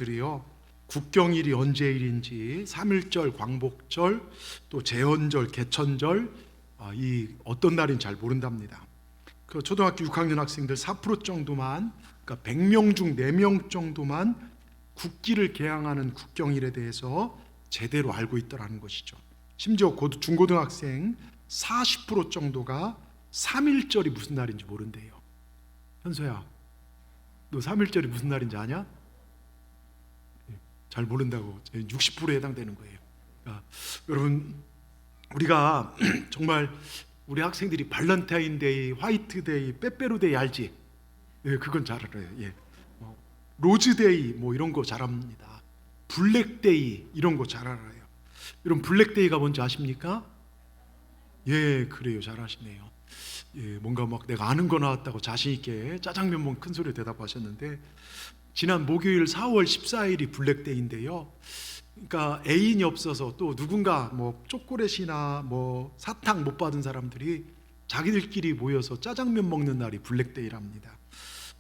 신앙인들이요, 국경일이 언제일인지, 3.1절 광복절, 또 제헌절, 개천절, 이 어떤 날인지 잘 모른답니다. 그 초등학교 6학년 학생들 4% 정도만, 그러니까 100명 중 4명 정도만 국기를 개항하는 국경일에 대해서 제대로 알고 있더라는 것이죠. 심지어 중고등학생 40% 정도가 3.1절이 무슨 날인지 모른대요. 현서야, 너 3.1절이 무슨 날인지 아냐? 잘 모른다고. 60%에 해당되는 거예요. 그러니까 여러분, 우리가 정말 우리 학생들이 발렌타인데이, 화이트데이, 빼빼로데이 알지? 예, 그건 잘 알아요. 예. 로즈데이 뭐 이런 거 잘 압니다. 블랙데이 이런 거 잘 알아요. 여러분, 블랙데이가 뭔지 아십니까? 예, 그래요. 잘 아시네요. 예, 뭔가 막 내가 아는 거 나왔다고 자신 있게 짜장면 먹은 큰 소리로 대답하셨는데, 지난 목요일 4월 14일이 블랙데이인데요. 그러니까 애인이 없어서 또 누군가 뭐 초콜릿이나 뭐 사탕 못 받은 사람들이 자기들끼리 모여서 짜장면 먹는 날이 블랙데이랍니다.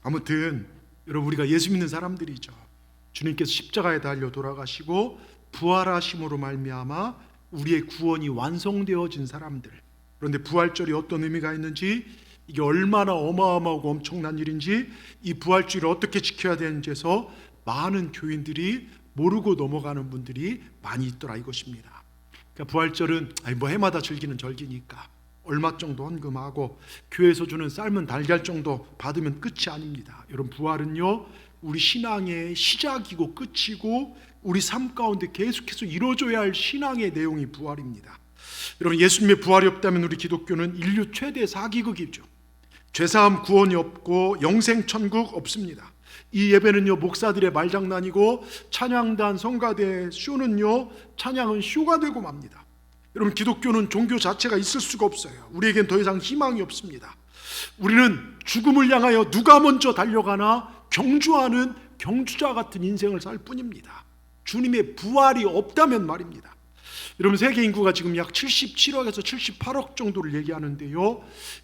아무튼 여러분, 우리가 예수 믿는 사람들이죠. 주님께서 십자가에 달려 돌아가시고 부활하심으로 말미암아 우리의 구원이 완성되어진 사람들. 그런데 부활절이 어떤 의미가 있는지, 이게 얼마나 어마어마하고 엄청난 일인지, 이 부활주의를 어떻게 지켜야 되는지에서 많은 교인들이 모르고 넘어가는 분들이 많이 있더라 이것입니다. 그러니까 부활절은 뭐 해마다 즐기는 절기니까 얼마 정도 헌금하고 교회에서 주는 삶은 달걀 정도 받으면 끝이 아닙니다. 여러분, 부활은요, 우리 신앙의 시작이고 끝이고 우리 삶 가운데 계속해서 이루어져야 할 신앙의 내용이 부활입니다. 여러분, 예수님의 부활이 없다면 우리 기독교는 인류 최대 사기극이죠. 죄사함 구원이 없고 영생 천국 없습니다. 이 예배는요, 목사들의 말장난이고 찬양단 성가대 쇼는요, 찬양은 쇼가 되고 맙니다. 여러분, 기독교는 종교 자체가 있을 수가 없어요. 우리에겐 더 이상 희망이 없습니다. 우리는 죽음을 향하여 누가 먼저 달려가나 경주하는 경주자 같은 인생을 살 뿐입니다. 주님의 부활이 없다면 말입니다. 여러분, 세계 인구가 지금 약 77억에서 78억 정도를 얘기하는데요,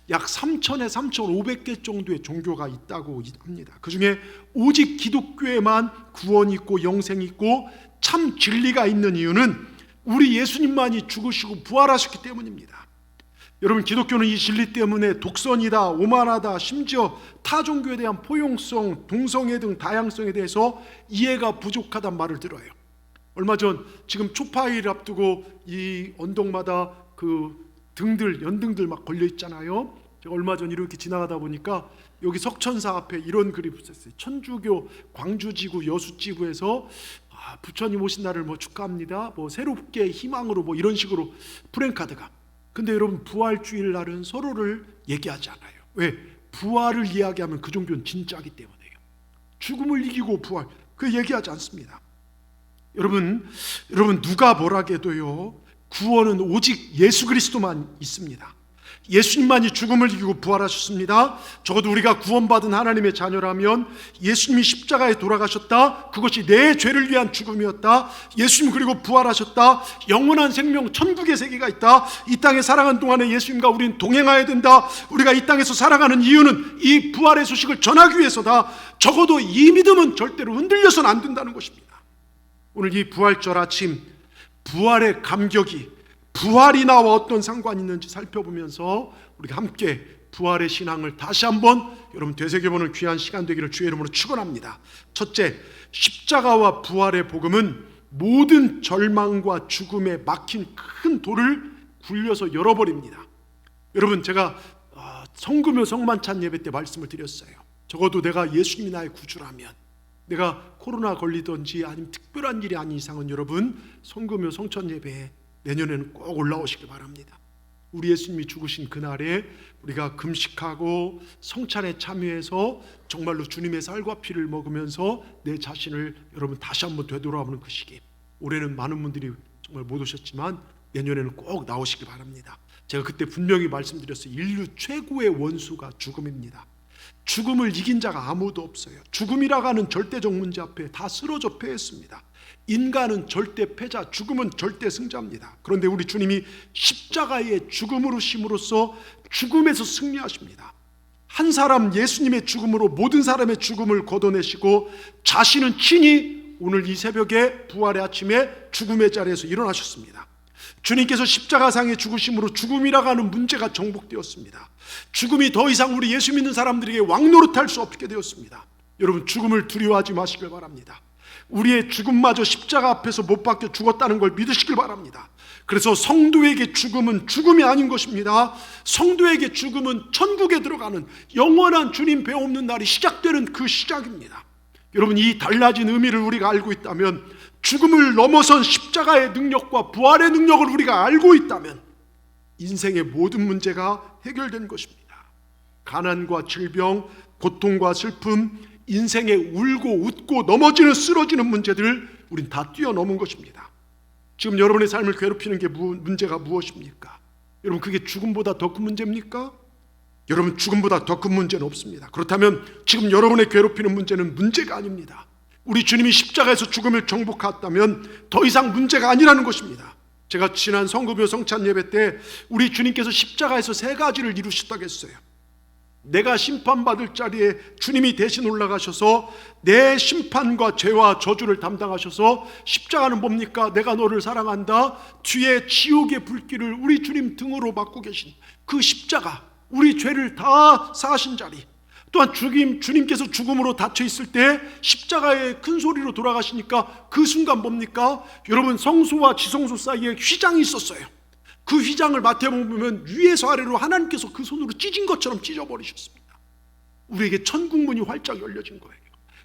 약 3,000에 3,500개 정도의 종교가 있다고 합니다. 그 중에 오직 기독교에만 구원이 있고 영생이 있고 참 진리가 있는 이유는 우리 예수님만이 죽으시고 부활하셨기 때문입니다. 여러분, 기독교는 이 진리 때문에 독선이다, 오만하다, 심지어 타 종교에 대한 포용성, 동성애 등 다양성에 대해서 이해가 부족하단 말을 들어요. 얼마 전 지금 초파일 앞두고 이 언덕마다 그 등들, 연등들 막 걸려 있잖아요. 제가 얼마 전 이렇게 지나가다 보니까 여기 석천사 앞에 이런 글이 붙었어요. 천주교 광주지구 여수지구에서 부처님 오신 날을 뭐 축하합니다, 뭐 새롭게 희망으로, 뭐 이런 식으로 프랭카드가. 근데 여러분, 부활주일 날은 서로를 얘기하지 않아요. 왜? 부활을 이야기하면 그 종교는 진짜기 때문에요. 죽음을 이기고 부활, 그 얘기하지 않습니다. 여러분 누가 뭐라게도요, 구원은 오직 예수 그리스도만 있습니다. 예수님만이 죽음을 이기고 부활하셨습니다. 적어도 우리가 구원받은 하나님의 자녀라면 예수님이 십자가에 돌아가셨다, 그것이 내 죄를 위한 죽음이었다, 예수님 그리고 부활하셨다, 영원한 생명 천국의 세계가 있다, 이 땅에 살아가는 동안에 예수님과 우리는 동행해야 된다, 우리가 이 땅에서 살아가는 이유는 이 부활의 소식을 전하기 위해서다. 적어도 이 믿음은 절대로 흔들려서는 안 된다는 것입니다. 오늘 이 부활절 아침, 부활의 감격이 부활이 나와 어떤 상관이 있는지 살펴보면서 우리가 함께 부활의 신앙을 다시 한번 여러분 되새겨보는 귀한 시간 되기를 주의 이름으로 축원합니다. 첫째, 십자가와 부활의 복음은 모든 절망과 죽음에 막힌 큰 돌을 굴려서 열어버립니다. 여러분, 제가 성금요 성만찬 예배 때 말씀을 드렸어요. 적어도 내가 예수님이 나의 구주라면, 내가 코로나 걸리든지 아니면 특별한 일이 아닌 이상은 여러분 성금요 성천 예배에 내년에는 꼭 올라오시길 바랍니다. 우리 예수님이 죽으신 그날에 우리가 금식하고 성찬에 참여해서 정말로 주님의 쌀과 피를 먹으면서 내 자신을 여러분 다시 한번 되돌아보는 그 시기. 올해는 많은 분들이 정말 못 오셨지만 내년에는 꼭 나오시길 바랍니다. 제가 그때 분명히 말씀드렸어요. 인류 최고의 원수가 죽음입니다. 죽음을 이긴 자가 아무도 없어요. 죽음이라고 하는 절대적 문제 앞에 다 쓰러져 패했습니다. 인간은 절대 패자, 죽음은 절대 승자입니다. 그런데 우리 주님이 십자가의 죽음으로 심으로써 죽음에서 승리하십니다. 한 사람 예수님의 죽음으로 모든 사람의 죽음을 걷어내시고 자신은 친히 오늘 이 새벽에 부활의 아침에 죽음의 자리에서 일어나셨습니다. 주님께서 십자가상의 죽으심으로 죽음이라고 하는 문제가 정복되었습니다. 죽음이 더 이상 우리 예수 믿는 사람들에게 왕노릇할 수 없게 되었습니다. 여러분, 죽음을 두려워하지 마시길 바랍니다. 우리의 죽음마저 십자가 앞에서 못 박혀 죽었다는 걸 믿으시길 바랍니다. 그래서 성도에게 죽음은 죽음이 아닌 것입니다. 성도에게 죽음은 천국에 들어가는 영원한 주님 배없는 날이 시작되는 그 시작입니다. 여러분, 이 달라진 의미를 우리가 알고 있다면, 죽음을 넘어선 십자가의 능력과 부활의 능력을 우리가 알고 있다면 인생의 모든 문제가 해결된 것입니다. 가난과 질병, 고통과 슬픔, 인생에 울고 웃고 넘어지는 쓰러지는 문제들을 우린 다 뛰어넘은 것입니다. 지금 여러분의 삶을 괴롭히는 게 문제가 무엇입니까? 여러분, 그게 죽음보다 더 큰 문제입니까? 여러분, 죽음보다 더 큰 문제는 없습니다. 그렇다면 지금 여러분의 괴롭히는 문제는 문제가 아닙니다. 우리 주님이 십자가에서 죽음을 정복했다면 더 이상 문제가 아니라는 것입니다. 제가 지난 성급여 성찬 예배 때 우리 주님께서 십자가에서 세 가지를 이루셨다고 했어요. 내가 심판받을 자리에 주님이 대신 올라가셔서 내 심판과 죄와 저주를 담당하셔서, 십자가는 뭡니까? 내가 너를 사랑한다. 뒤에 지옥의 불길을 우리 주님 등으로 맡고 계신 그 십자가, 우리 죄를 다 사하신 자리. 또한 주님께서 죽음으로 닫혀 있을 때 십자가에 큰 소리로 돌아가시니까 그 순간 뭡니까? 여러분, 성소와 지성소 사이에 휘장이 있었어요. 그 휘장을 마태복음 보면 위에서 아래로 하나님께서 그 손으로 찢은 것처럼 찢어버리셨습니다. 우리에게 천국 문이 활짝 열려진 거예요.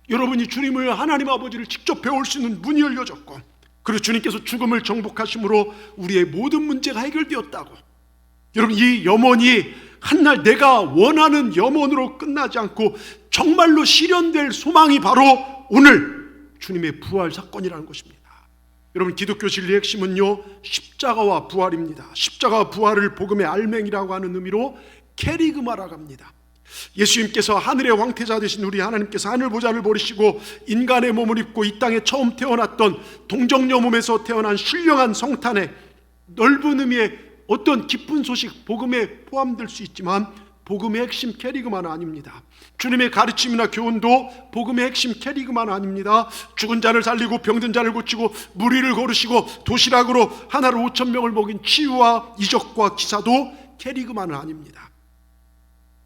여러분이 주님을, 하나님 아버지를 직접 배울 수 있는 문이 열려졌고, 그리고 주님께서 죽음을 정복하심으로 우리의 모든 문제가 해결되었다고. 여러분, 이 염원이 한날 내가 원하는 염원으로 끝나지 않고 정말로 실현될 소망이 바로 오늘 주님의 부활 사건이라는 것입니다. 여러분, 기독교 진리의 핵심은요, 십자가와 부활입니다. 십자가와 부활을 복음의 알맹이라고 하는 의미로 케리그마라고 합니다. 예수님께서 하늘의 왕태자 되신 우리 하나님께서 하늘 보좌를 버리시고 인간의 몸을 입고 이 땅에 처음 태어났던 동정녀 몸에서 태어난 신령한 성탄의 넓은 의미의 어떤 기쁜 소식, 복음에 포함될 수 있지만 복음의 핵심 캐리그마는 아닙니다. 주님의 가르침이나 교훈도 복음의 핵심 캐리그마는 아닙니다. 죽은 자를 살리고 병든 자를 고치고 무리를 거르시고 도시락으로 하나로 5,000명을 먹인 치유와 이적과 기사도 캐리그마는 아닙니다.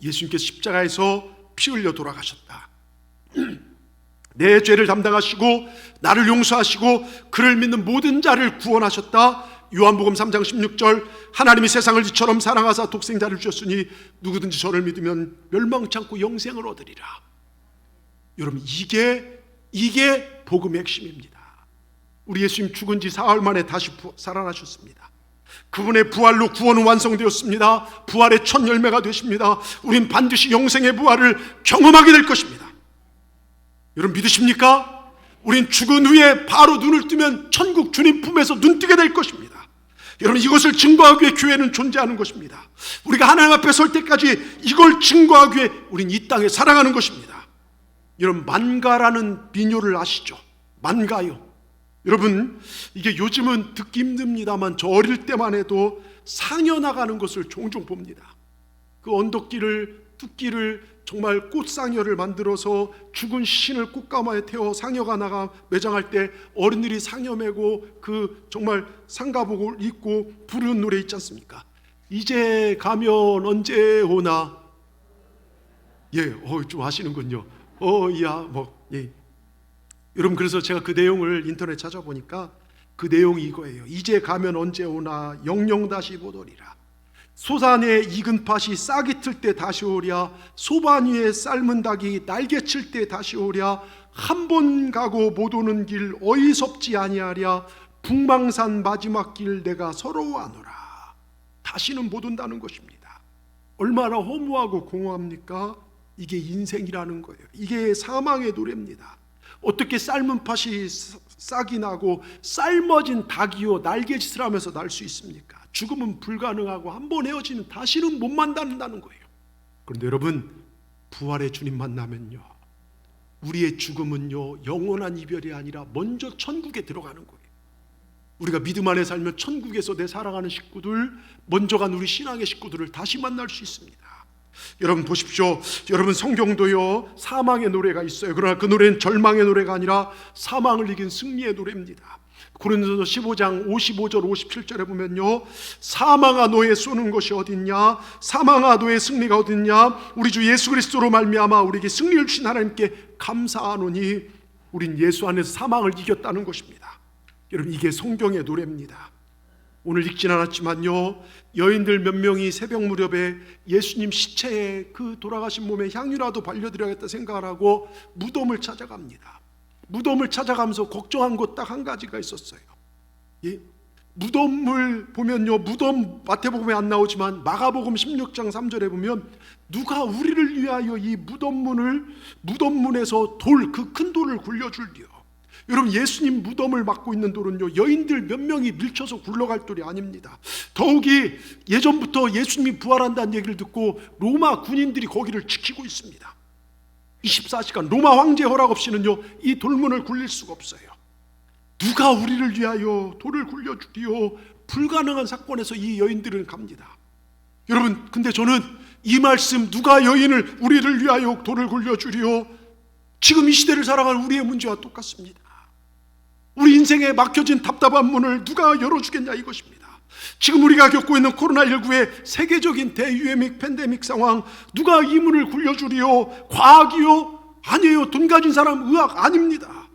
예수님께서 십자가에서 피 흘려 돌아가셨다. 내 죄를 담당하시고 나를 용서하시고 그를 믿는 모든 자를 구원하셨다. 요한복음 3장 16절, 하나님이 세상을 이처럼 사랑하사 독생자를 주셨으니 누구든지 저를 믿으면 멸망치 않고 영생을 얻으리라. 여러분, 이게 복음의 핵심입니다. 우리 예수님 죽은 지 사흘 만에 다시 살아나셨습니다. 그분의 부활로 구원은 완성되었습니다. 부활의 첫 열매가 되십니다. 우린 반드시 영생의 부활을 경험하게 될 것입니다. 여러분, 믿으십니까? 우린 죽은 후에 바로 눈을 뜨면 천국 주님 품에서 눈뜨게 될 것입니다. 여러분, 이것을 증거하기 위해 교회는 존재하는 것입니다. 우리가 하나님 앞에 설 때까지 이걸 증거하기 위해 우린 이 땅에 살아가는 것입니다. 여러분, 만가라는 비뇨를 아시죠? 만가요. 여러분, 이게 요즘은 듣기 힘듭니다만 저 어릴 때만 해도 상여 나가는 것을 종종 봅니다. 그 언덕길을, 뚝길을 정말 꽃상여를 만들어서 죽은 시신을 꽃가마에 태워 상여가 나가 매장할 때 어른들이 상여 메고 그 정말 상가복을 입고 부르는 노래 있지 않습니까? 이제 가면 언제 오나. 예, 좀 아시는군요. 예. 여러분, 그래서 제가 그 내용을 인터넷 찾아보니까 그 내용이 이거예요. 이제 가면 언제 오나 영영 다시 못 오리라. 소산에 익은 팥이 싹이 틀 때 다시 오랴. 소반 위에 삶은 닭이 날개 칠 때 다시 오랴. 한 번 가고 못 오는 길 어이섭지 아니하랴. 북망산 마지막 길 내가 서러워하노라. 다시는 못 온다는 것입니다. 얼마나 허무하고 공허합니까? 이게 인생이라는 거예요. 이게 사망의 노래입니다. 어떻게 삶은 팥이 싹이 나고 삶아진 닭이요 날개짓을 하면서 날 수 있습니까? 죽음은 불가능하고 한 번 헤어지면 다시는 못 만난다는 거예요. 그런데 여러분, 부활의 주님 만나면요, 우리의 죽음은요 영원한 이별이 아니라 먼저 천국에 들어가는 거예요. 우리가 믿음 안에 살면 천국에서 내 사랑하는 식구들, 먼저 간 우리 신앙의 식구들을 다시 만날 수 있습니다. 여러분 보십시오. 여러분 성경도요 사망의 노래가 있어요. 그러나 그 노래는 절망의 노래가 아니라 사망을 이긴 승리의 노래입니다. 고린도서 15장 55절 57절에 보면요, 사망아 너의 쏘는 것이 어딨냐, 사망아 너의 승리가 어딨냐, 우리 주 예수 그리스도로 말미암아 우리에게 승리를 주신 하나님께 감사하노니 우린 예수 안에서 사망을 이겼다는 것입니다. 여러분 이게 성경의 노래입니다. 오늘 읽진 않았지만요, 여인들 몇 명이 새벽 무렵에 예수님 시체에 그 돌아가신 몸에 향유라도 발려드려야겠다 생각을 하고 무덤을 찾아갑니다. 무덤을 찾아가면서 걱정한 것 딱 한 가지가 있었어요. 예? 무덤을 보면요, 무덤 마태복음에 안 나오지만 마가복음 16장 3절에 보면 누가 우리를 위하여 이 무덤문에서 그 큰 돌을 굴려줄리요. 여러분 예수님 무덤을 막고 있는 돌은요 여인들 몇 명이 밀쳐서 굴러갈 돌이 아닙니다. 더욱이 예전부터 예수님이 부활한다는 얘기를 듣고 로마 군인들이 거기를 지키고 있습니다. 24시간 로마 황제 허락 없이는요 이 돌문을 굴릴 수가 없어요. 누가 우리를 위하여 돌을 굴려주리요. 불가능한 사건에서 이 여인들은 갑니다. 여러분 근데 저는 이 말씀, 누가 여인을 우리를 위하여 돌을 굴려주리요, 지금 이 시대를 살아갈 우리의 문제와 똑같습니다. 우리 인생에 막혀진 답답한 문을 누가 열어주겠냐 이것입니다. 지금 우리가 겪고 있는 코로나19의 세계적인 대유행믹 팬데믹 상황, 누가 이 문을 굴려주리요? 과학이요? 아니에요. 돈 가진 사람, 의학 아닙니다.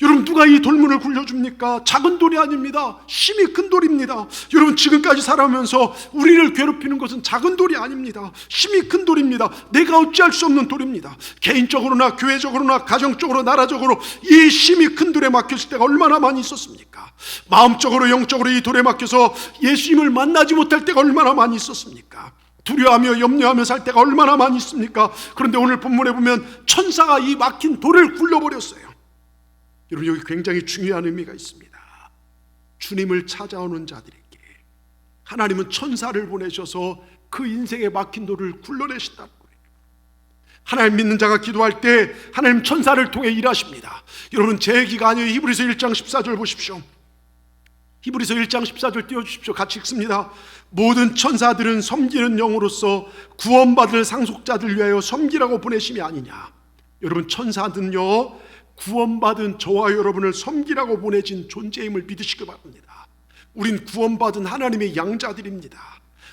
여러분 누가 이 돌문을 굴려줍니까? 작은 돌이 아닙니다. 힘이 큰 돌입니다. 여러분 지금까지 살아오면서 우리를 괴롭히는 것은 작은 돌이 아닙니다. 힘이 큰 돌입니다. 내가 어찌할 수 없는 돌입니다. 개인적으로나 교회적으로나 가정적으로 나라적으로 이 힘이 큰 돌에 막혔을 때가 얼마나 많이 있었습니까? 마음적으로 영적으로 이 돌에 막혀서 예수님을 만나지 못할 때가 얼마나 많이 있었습니까? 두려워하며 염려하며 살 때가 얼마나 많이 있습니까? 그런데 오늘 본문에 보면 천사가 이 막힌 돌을 굴려버렸어요. 여러분 여기 굉장히 중요한 의미가 있습니다. 주님을 찾아오는 자들에게 하나님은 천사를 보내셔서 그 인생에 막힌 돌을 굴러내신다는 거예요. 하나님 믿는 자가 기도할 때 하나님 천사를 통해 일하십니다. 여러분 제 얘기가 아니에요. 히브리서 1장 14절 보십시오. 히브리서 1장 14절 띄워주십시오. 같이 읽습니다. 모든 천사들은 섬기는 영으로서 구원받을 상속자들 위하여 섬기라고 보내심이 아니냐. 여러분 천사들은요 구원받은 저와 여러분을 섬기라고 보내진 존재임을 믿으시기 바랍니다. 우린 구원받은 하나님의 양자들입니다.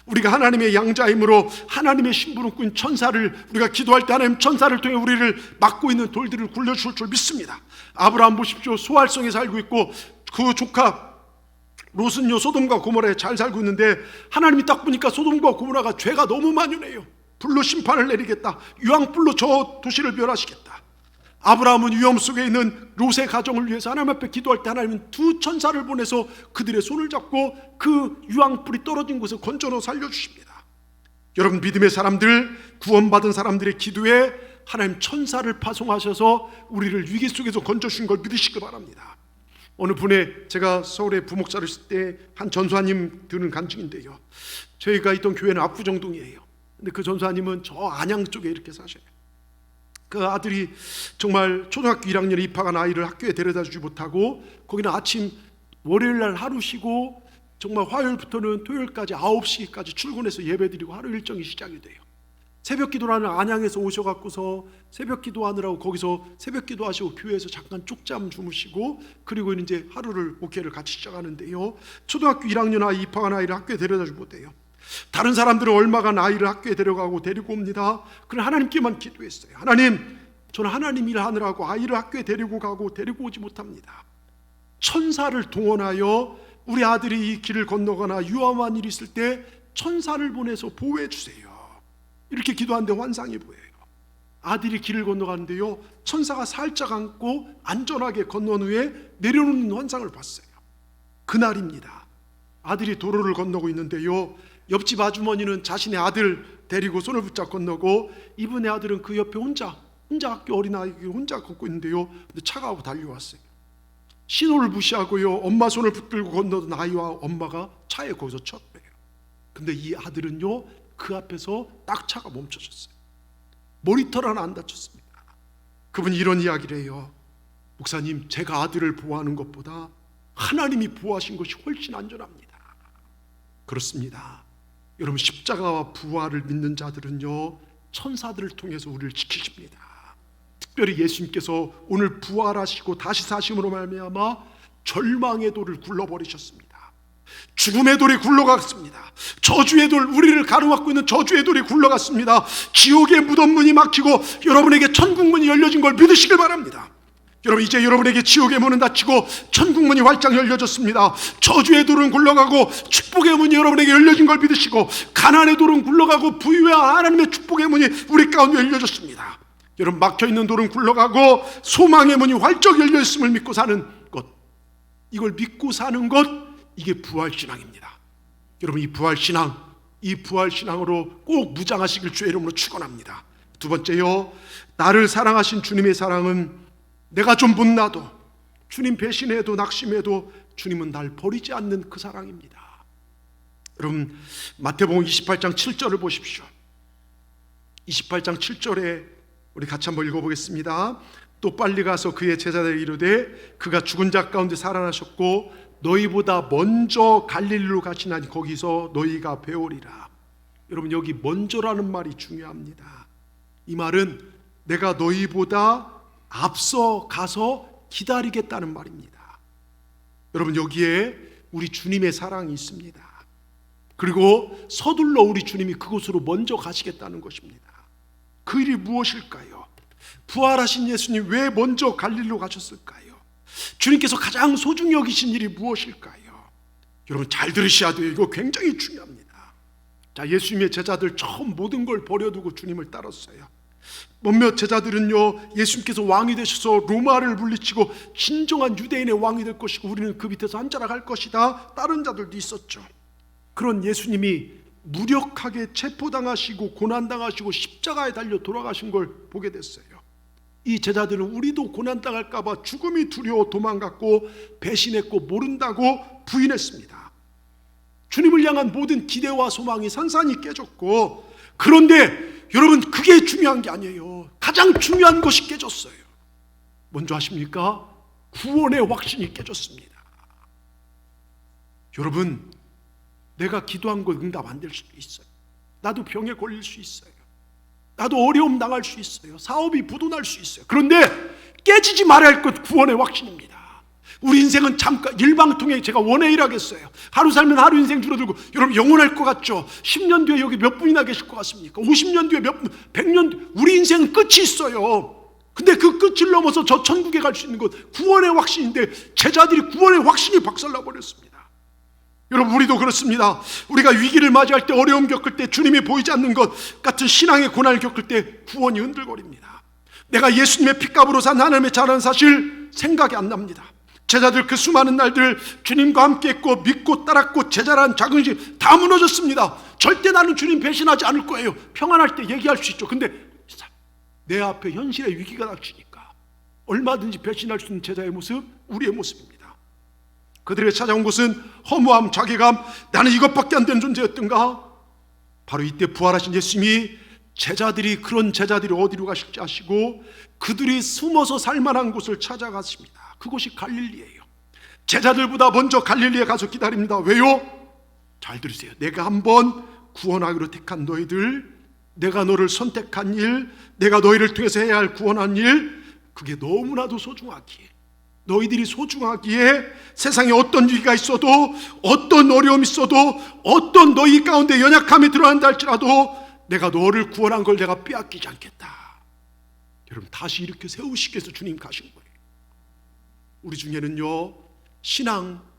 우리가 하나님의 양자이므로 하나님의 신분을 꾼 천사를, 우리가 기도할 때 하나님 천사를 통해 우리를 막고 있는 돌들을 굴려줄 줄 믿습니다. 아브라함 보십시오. 소알성에 살고 있고 그 조카 롯은요 소돔과 고모라에 잘 살고 있는데 하나님이 딱 보니까 소돔과 고모라가 죄가 너무 만연해요. 불로 심판을 내리겠다. 유황불로 저 도시를 멸하시겠다. 아브라함은 위험 속에 있는 롯의 가정을 위해서 하나님 앞에 기도할 때 하나님은 두 천사를 보내서 그들의 손을 잡고 그 유황불이 떨어진 곳에 건져서 살려주십니다. 여러분 믿음의 사람들, 구원받은 사람들의 기도에 하나님 천사를 파송하셔서 우리를 위기 속에서 건져주신 걸 믿으시기 바랍니다. 어느 분의, 제가 서울에 부목사를 있을 때 한 전수하님 들은 간증인데요, 저희가 있던 교회는 압구정동이에요. 근데 그 전수하님은 저 안양 쪽에 이렇게 사셔요. 그 아들이 정말 초등학교 1학년에 입학한 아이를 학교에 데려다 주지 못하고 거기는 아침 월요일날 하루 쉬고 정말 화요일부터는 토요일까지 9시까지 출근해서 예배드리고 하루 일정이 시작이 돼요. 새벽 기도라는 안양에서 오셔갖고서 새벽 기도하느라고 거기서 새벽 기도하시고 교회에서 잠깐 쪽잠 주무시고 그리고 이제 하루를 목회를 같이 시작하는데요, 초등학교 1학년 아이 입학한 아이를 학교에 데려다 주지 못해요. 다른 사람들은 얼마간 아이를 학교에 데려가고 데리고 옵니다. 그러나 하나님께만 기도했어요. 하나님, 저는 하나님 일 하느라고 아이를 학교에 데리고 가고 데리고 오지 못합니다. 천사를 동원하여 우리 아들이 이 길을 건너거나 위험한 일이 있을 때 천사를 보내서 보호해 주세요. 이렇게 기도하는데 환상이 보여요. 아들이 길을 건너가는데요, 천사가 살짝 안고 안전하게 건넌 후에 내려놓는 환상을 봤어요. 그날입니다. 아들이 도로를 건너고 있는데요, 옆집 아주머니는 자신의 아들 데리고 손을 붙잡고 건너고 이분의 아들은 그 옆에 혼자 학교 어린아이 혼자 걷고 있는데요, 근데 차가 오고 달려왔어요. 신호를 무시하고요 엄마 손을 붙들고 건너던 아이와 엄마가 차에 거기서 쳤대요. 근데 이 아들은요 그 앞에서 딱 차가 멈춰졌어요. 머리털 하나 안 다쳤습니다. 그분이 이런 이야기를 해요. 목사님, 제가 아들을 보호하는 것보다 하나님이 보호하신 것이 훨씬 안전합니다. 그렇습니다. 여러분, 십자가와 부활을 믿는 자들은요, 천사들을 통해서 우리를 지키십니다. 특별히 예수님께서 오늘 부활하시고 다시 사심으로 말미암아 절망의 돌을 굴러버리셨습니다. 죽음의 돌이 굴러갔습니다. 저주의 돌, 우리를 가로막고 있는 저주의 돌이 굴러갔습니다. 지옥의 무덤 문이 막히고 여러분에게 천국 문이 열려진 걸 믿으시길 바랍니다. 여러분, 이제 여러분에게 지옥의 문은 닫히고 천국 문이 활짝 열려졌습니다. 저주의 돌은 굴러가고 축복의 문이 여러분에게 열려진 걸 믿으시고, 가난의 돌은 굴러가고 부유와 하나님의 축복의 문이 우리 가운데 열려졌습니다. 여러분, 막혀있는 돌은 굴러가고 소망의 문이 활짝 열려있음을 믿고 사는 것, 이걸 믿고 사는 것, 이게 부활신앙입니다. 여러분, 이 부활신앙으로 꼭 무장하시길 주의 이름으로 축원합니다. 두 번째요, 나를 사랑하신 주님의 사랑은 내가 좀 못나도, 주님 배신해도 낙심해도 주님은 날 버리지 않는 그 사랑입니다. 여러분, 마태복음 28장 7절을 보십시오. 28장 7절에 우리 같이 한번 읽어보겠습니다. 또 빨리 가서 그의 제자들에게 이르되 그가 죽은 자 가운데 살아나셨고 너희보다 먼저 갈릴리로 가시나니 거기서 너희가 배우리라. 여러분, 여기 먼저라는 말이 중요합니다. 이 말은 내가 너희보다 앞서 가서 기다리겠다는 말입니다. 여러분, 여기에 우리 주님의 사랑이 있습니다. 그리고 서둘러 우리 주님이 그곳으로 먼저 가시겠다는 것입니다. 그 일이 무엇일까요? 부활하신 예수님 왜 먼저 갈릴리로 가셨을까요? 주님께서 가장 소중히 여기신 일이 무엇일까요? 여러분, 잘 들으셔야 돼요. 이거 굉장히 중요합니다. 자, 예수님의 제자들 처음 모든 걸 버려두고 주님을 따랐어요. 몇몇 제자들은요, 예수님께서 왕이 되셔서 로마를 물리치고 진정한 유대인의 왕이 될 것이고 우리는 그 밑에서 한자락할 것이다, 다른 자들도 있었죠. 그런 예수님이 무력하게 체포당하시고 고난당하시고 십자가에 달려 돌아가신 걸 보게 됐어요. 이 제자들은 우리도 고난당할까 봐 죽음이 두려워 도망갔고 배신했고 모른다고 부인했습니다. 주님을 향한 모든 기대와 소망이 산산이 깨졌고, 그런데 여러분, 그게 중요한 게 아니에요. 가장 중요한 것이 깨졌어요. 먼저 아십니까? 구원의 확신이 깨졌습니다. 여러분, 내가 기도한 거 응답 안 될 수도 있어요. 나도 병에 걸릴 수 있어요. 나도 어려움 당할 수 있어요. 사업이 부도날 수 있어요. 그런데 깨지지 말아야 할 것, 구원의 확신입니다. 우리 인생은 잠깐 일방통행, 제가 원해 일하겠어요. 하루 살면 하루 인생 줄어들고, 여러분 영원할 것 같죠? 10년 뒤에 여기 몇 분이나 계실 것 같습니까? 50년 뒤에 몇 분, 100년 뒤에, 우리 인생은 끝이 있어요. 근데 그 끝을 넘어서 저 천국에 갈 수 있는 것, 구원의 확신인데 제자들이 구원의 확신이 박살나 버렸습니다. 여러분, 우리도 그렇습니다. 우리가 위기를 맞이할 때, 어려움 겪을 때, 주님이 보이지 않는 것 같은 신앙의 고난을 겪을 때 구원이 흔들거립니다. 내가 예수님의 핏값으로 산 하나님의 자라는 사실 생각이 안 납니다. 제자들 그 수많은 날들 주님과 함께 했고 믿고 따랐고 제자라는 자긍심 다 무너졌습니다. 절대 나는 주님 배신하지 않을 거예요. 평안할 때 얘기할 수 있죠. 근데 내 앞에 현실의 위기가 닥치니까 얼마든지 배신할 수 있는 제자의 모습, 우리의 모습입니다. 그들에게 찾아온 것은 허무함, 자괴감, 나는 이것밖에 안 되는 존재였던가? 바로 이때 부활하신 예수님이 그런 제자들이 어디로 가실지 아시고 그들이 숨어서 살만한 곳을 찾아갔습니다. 그곳이 갈릴리예요. 제자들보다 먼저 갈릴리에 가서 기다립니다. 왜요? 잘 들으세요. 내가 한번 구원하기로 택한 너희들, 내가 너를 선택한 일, 내가 너희를 통해서 해야 할 구원한 일, 그게 너무나도 소중하기에, 너희들이 소중하기에 세상에 어떤 위기가 있어도, 어떤 어려움이 있어도, 어떤 너희 가운데 연약함이 드러난다 할지라도 내가 너를 구원한 걸 내가 빼앗기지 않겠다. 여러분, 다시 이렇게 세우시기 위해서 주님 가신 거예요. 우리 중에는요,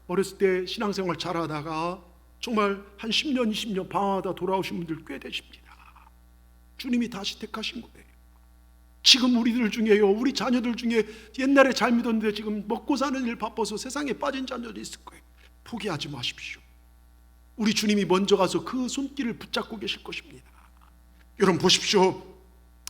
어렸을 때 신앙생활 잘하다가 정말 한 10년, 20년 방황하다 돌아오신 분들 꽤 되십니다. 주님이 다시 택하신 거예요. 지금 우리들 중에요, 우리 자녀들 중에 옛날에 잘 믿었는데 지금 먹고 사는 일 바빠서 세상에 빠진 자녀도 있을 거예요. 포기하지 마십시오. 우리 주님이 먼저 가서 그 손길을 붙잡고 계실 것입니다. 여러분 보십시오.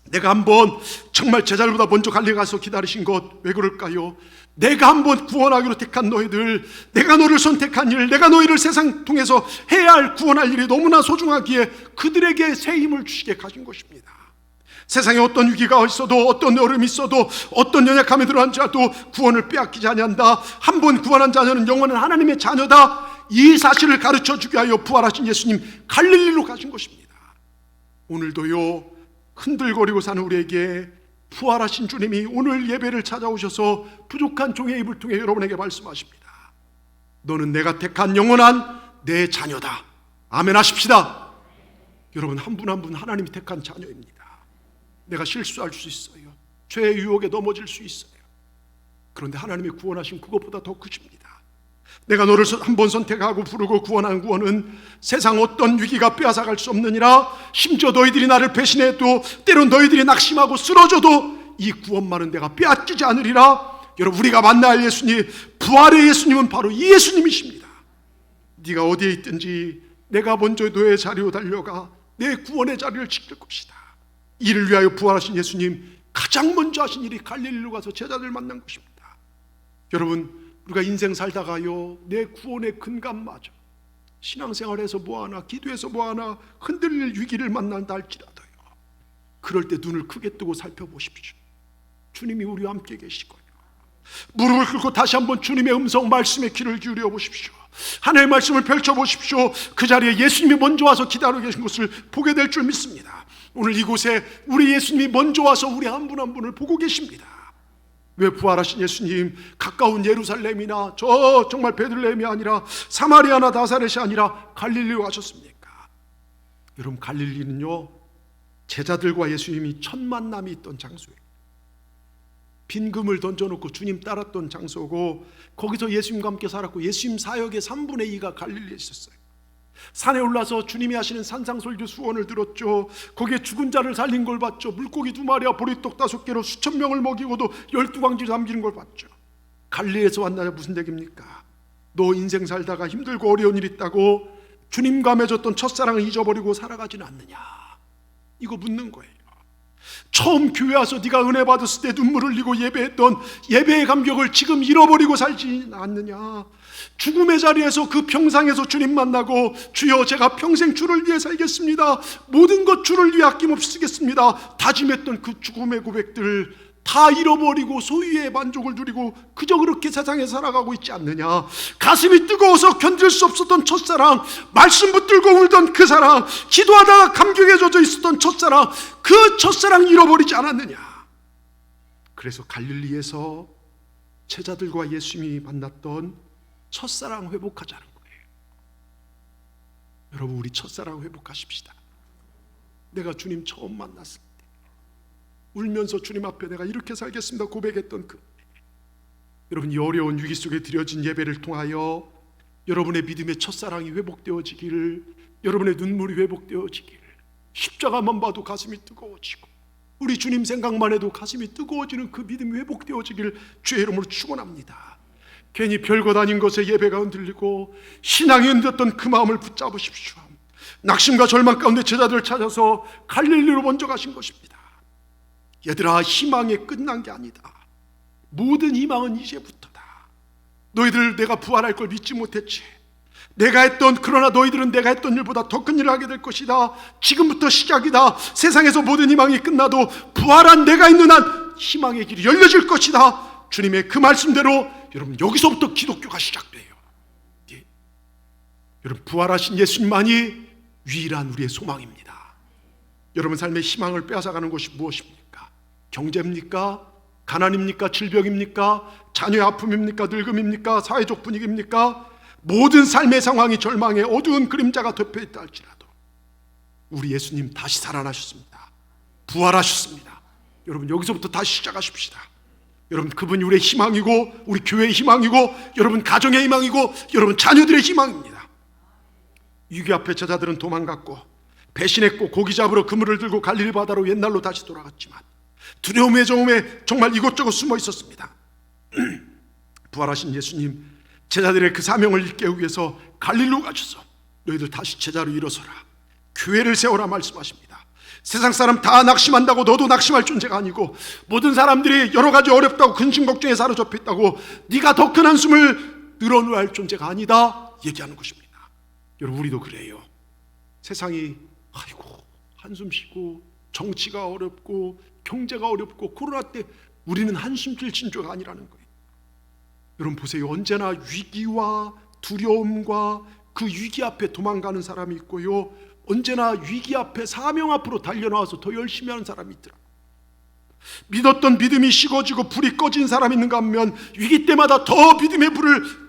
내가 한번 정말 제자들보다 먼저 갈릴리 가서 기다리신 것, 왜 그럴까요? 내가 한번 구원하기로 택한 너희들, 내가 너를 선택한 일, 내가 너희를 세상 통해서 해야 할 구원할 일이 너무나 소중하기에 그들에게 새 힘을 주시게 가신 것입니다. 세상에 어떤 위기가 있어도, 어떤 어려움이 있어도, 어떤 연약함이 들어앉아도 구원을 빼앗기지 아니한다. 한 번 구원한 자녀는 영원한 하나님의 자녀다. 이 사실을 가르쳐 주기 위하여 부활하신 예수님 갈릴리로 가신 것입니다. 오늘도요, 흔들거리고 사는 우리에게 부활하신 주님이 오늘 예배를 찾아오셔서 부족한 종의 입을 통해 여러분에게 말씀하십니다. 너는 내가 택한 영원한 내 자녀다. 아멘 하십시다. 여러분, 한 분 한 분 하나님이 택한 자녀입니다. 내가 실수할 수 있어요. 죄의 유혹에 넘어질 수 있어요. 그런데 하나님이 구원하신 그것보다 더 크십니다. 내가 너를 한 번 선택하고 부르고 구원한 구원은 세상 어떤 위기가 빼앗아갈 수 없느니라. 심지어 너희들이 나를 배신해도, 때론 너희들이 낙심하고 쓰러져도 이 구원만은 내가 빼앗기지 않으리라. 여러분, 우리가 만날 예수님, 부활의 예수님은 바로 이 예수님이십니다. 네가 어디에 있든지 내가 먼저 너의 자리로 달려가 내 구원의 자리를 지킬 것이다. 이를 위하여 부활하신 예수님 가장 먼저 하신 일이 갈릴리로 가서 제자들 만난 것입니다. 여러분, 우리가 인생 살다가요, 내 구원의 근간마저 신앙생활에서 뭐하나, 기도에서 뭐하나 흔들릴 위기를 만난다 할지라도요, 그럴 때 눈을 크게 뜨고 살펴보십시오. 주님이 우리와 함께 계시고요, 무릎을 꿇고 다시 한번 주님의 음성 말씀에 귀를 기울여 보십시오. 하나님의 말씀을 펼쳐보십시오. 그 자리에 예수님이 먼저 와서 기다리고 계신 것을 보게 될 줄 믿습니다. 오늘 이곳에 우리 예수님이 먼저 와서 우리 한 분 한 분을 보고 계십니다. 왜 부활하신 예수님 가까운 예루살렘이나 저 정말 베들레헴이 아니라 사마리아나 나사렛이 아니라 갈릴리로 가셨습니까? 여러분, 갈릴리는요, 제자들과 예수님이 첫 만남이 있던 장소예요. 빈금을 던져놓고 주님 따랐던 장소고, 거기서 예수님과 함께 살았고, 예수님 사역의 3분의 2가 갈릴리에 있었어요. 산에 올라서 주님이 하시는 산상설교 수원을 들었죠. 거기에 죽은 자를 살린 걸 봤죠. 물고기 2마리와 보리떡 5개로 수천 명을 먹이고도 12광지 담기는 걸 봤죠. 갈릴리에서 왔나 무슨 얘기입니까? 너 인생 살다가 힘들고 어려운 일 있다고 주님과 맺었던 첫사랑을 잊어버리고 살아가지는 않느냐, 이거 묻는 거예요. 처음 교회 와서 네가 은혜 받았을 때 눈물을 흘리고 예배했던 예배의 감격을 지금 잃어버리고 살지 않느냐. 죽음의 자리에서 그 평상에서 주님 만나고, 주여 제가 평생 주를 위해 살겠습니다, 모든 것 주를 위해 아낌없이 쓰겠습니다 다짐했던 그 죽음의 고백들 다 잃어버리고 소유의 만족을 누리고 그저 그렇게 세상에 살아가고 있지 않느냐. 가슴이 뜨거워서 견딜 수 없었던 첫사랑, 말씀 붙들고 울던 그 사랑, 기도하다가 감격에 젖어 있었던 첫사랑, 그 첫사랑 잃어버리지 않았느냐. 그래서 갈릴리에서 제자들과 예수님이 만났던 첫사랑 회복하자는 거예요. 여러분, 우리 첫사랑 회복하십시다. 내가 주님 처음 만났을 때 울면서 주님 앞에 내가 이렇게 살겠습니다 고백했던 여러분, 이 어려운 위기 속에 드려진 예배를 통하여 여러분의 믿음의 첫사랑이 회복되어지기를, 여러분의 눈물이 회복되어지기를, 십자가만 봐도 가슴이 뜨거워지고 우리 주님 생각만 해도 가슴이 뜨거워지는 그 믿음이 회복되어지기를 주의 이름으로 축원합니다. 괜히 별것 아닌 것에 예배가 흔들리고 신앙이 흔들렸던 그 마음을 붙잡으십시오. 낙심과 절망 가운데 제자들을 찾아서 갈릴리로 먼저 가신 것입니다. 얘들아, 희망이 끝난 게 아니다. 모든 희망은 이제부터다. 너희들 내가 부활할 걸 믿지 못했지. 그러나 너희들은 내가 했던 일보다 더 큰 일을 하게 될 것이다. 지금부터 시작이다. 세상에서 모든 희망이 끝나도 부활한 내가 있는 한 희망의 길이 열려질 것이다. 주님의 그 말씀대로 여러분, 여기서부터 기독교가 시작돼요. 예. 여러분, 부활하신 예수님만이 유일한 우리의 소망입니다. 여러분 삶의 희망을 빼앗아가는 것이 무엇입니까? 경제입니까? 가난입니까? 질병입니까? 자녀의 아픔입니까? 늙음입니까? 사회적 분위기입니까? 모든 삶의 상황이 절망의 어두운 그림자가 덮여있다 할지라도 우리 예수님 다시 살아나셨습니다. 부활하셨습니다. 여러분, 여기서부터 다시 시작하십시다. 여러분, 그분이 우리의 희망이고 우리 교회의 희망이고 여러분 가정의 희망이고 여러분 자녀들의 희망입니다. 위기 앞에 제자들은 도망갔고 배신했고 고기 잡으러 그물을 들고 갈릴리 바다로 옛날로 다시 돌아갔지만 두려움의 정음에 정말 이곳저곳 숨어 있었습니다. 부활하신 예수님, 제자들의 그 사명을 일깨우기 위해서 갈릴리로 가셔서 너희들 다시 제자로 일어서라, 교회를 세워라 말씀하십니다. 세상 사람 다 낙심한다고 너도 낙심할 존재가 아니고, 모든 사람들이 여러 가지 어렵다고 근심 걱정에 사로잡혀 있다고 네가 더 큰 한숨을 늘어놓아야 할 존재가 아니다 얘기하는 것입니다. 여러분, 우리도 그래요. 세상이 한숨 쉬고 정치가 어렵고 경제가 어렵고 코로나 때 우리는 한숨 쉴 진조가 아니라는 거예요. 여러분 보세요. 언제나 위기와 두려움과 그 위기 앞에 도망가는 사람이 있고요, 언제나 위기 앞에 사명 앞으로 달려나와서 더 열심히 하는 사람이 있더라. 믿었던 믿음이 식어지고 불이 꺼진 사람이 있는가 하면 위기 때마다 더 믿음의 불을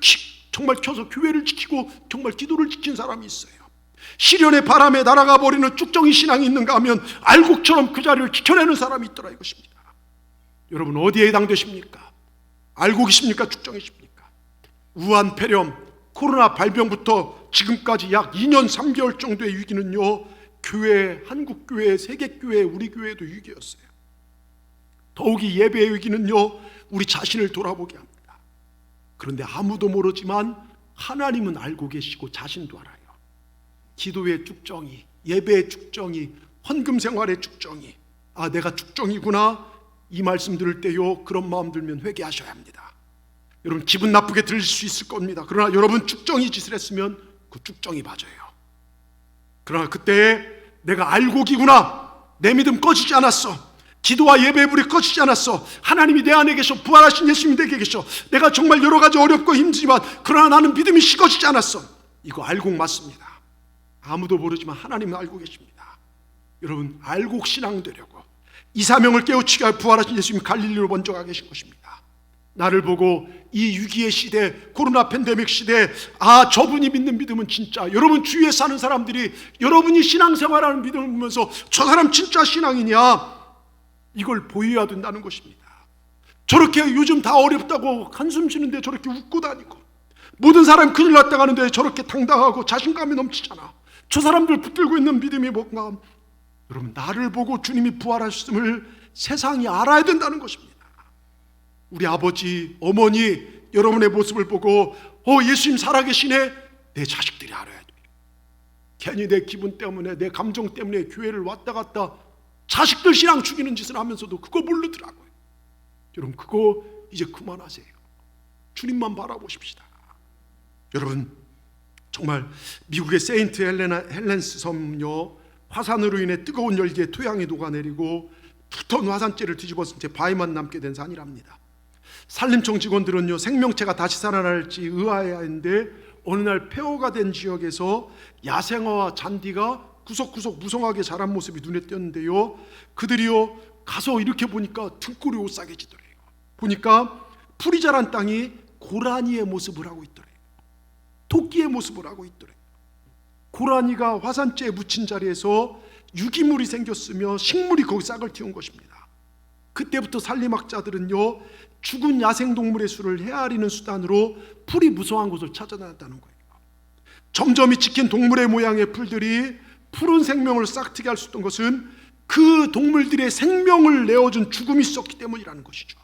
정말 켜서 교회를 지키고 정말 기도를 지킨 사람이 있어요. 시련의 바람에 날아가 버리는 쭉정이 신앙이 있는가 하면 알곡처럼 그 자리를 지켜내는 사람이 있더라 이것입니다. 여러분 어디에 해당되십니까? 알곡이십니까? 쭉정이십니까? 우한, 폐렴, 코로나 발병부터 지금까지 약 2년 3개월 정도의 위기는요, 교회, 한국교회, 세계교회, 우리 교회도 위기였어요. 더욱이 예배의 위기는요, 우리 자신을 돌아보게 합니다. 그런데 아무도 모르지만 하나님은 알고 계시고 자신도 알아요. 기도의 쭉정이, 예배의 쭉정이, 헌금 생활의 쭉정이, 아 내가 쭉정이구나, 이 말씀 들을 때요 그런 마음 들면 회개하셔야 합니다. 여러분 기분 나쁘게 들릴 수 있을 겁니다. 그러나 여러분 쭉정이 짓을 했으면 그 쭉정이 맞아요. 그러나 그때 내가 알곡이구나, 내 믿음 꺼지지 않았어, 기도와 예배의 불이 꺼지지 않았어, 하나님이 내 안에 계셔, 부활하신 예수님이 내게 계셔, 내가 정말 여러 가지 어렵고 힘들지만 그러나 나는 믿음이 식어지지 않았어, 이거 알곡 맞습니다. 아무도 모르지만 하나님은 알고 계십니다. 여러분 알곡 신앙 되려고 이사명을 깨우치게 할 부활하신 예수님이 갈릴리로 먼저 가 계신 것입니다. 나를 보고 이 위기의 시대, 코로나 팬데믹 시대, 아 저분이 믿는 믿음은 진짜, 여러분 주위에 사는 사람들이 여러분이 신앙생활하는 믿음을 보면서 저 사람 진짜 신앙이냐, 이걸 보여야 된다는 것입니다. 저렇게 요즘 다 어렵다고 한숨 쉬는데 저렇게 웃고 다니고, 모든 사람이 큰일 났다 가는데 저렇게 당당하고 자신감이 넘치잖아. 저 사람들 붙들고 있는 믿음이 뭔가, 여러분 나를 보고 주님이 부활하셨음을 세상이 알아야 된다는 것입니다. 우리 아버지, 어머니 여러분의 모습을 보고 예수님 살아계시네, 내 자식들이 알아야 돼요. 괜히 내 기분 때문에, 내 감정 때문에 교회를 왔다 갔다 자식들 신앙 죽이는 짓을 하면서도 그거 모르더라고요. 여러분 그거 이제 그만하세요. 주님만 바라보십시다. 여러분 정말 미국의 세인트 헬렌스 섬요, 화산으로 인해 뜨거운 열기에 토양이 녹아내리고 두터운 화산재를 뒤집었을 때 바위만 남게 된 산이랍니다. 산림청 직원들은요 생명체가 다시 살아날지 의아해야 했는데 어느 날 폐허가 된 지역에서 야생화와 잔디가 구석구석 무성하게 자란 모습이 눈에 띄었는데요, 그들이요 가서 이렇게 보니까 등골이 오싹해지더래요. 보니까 풀이 자란 땅이 고라니의 모습을 하고 있더래요. 토끼의 모습을 하고 있더래요. 고라니가 화산재에 묻힌 자리에서 유기물이 생겼으며 식물이 거기 싹을 틔운 것입니다. 그때부터 산림학자들은요 죽은 야생동물의 수를 헤아리는 수단으로 풀이 무성한 곳을 찾아다녔다는 거예요. 점점이 찍힌 동물의 모양의 풀들이 푸른 생명을 싹트게 할 수 있던 것은 그 동물들의 생명을 내어준 죽음이 있었기 때문이라는 것이죠.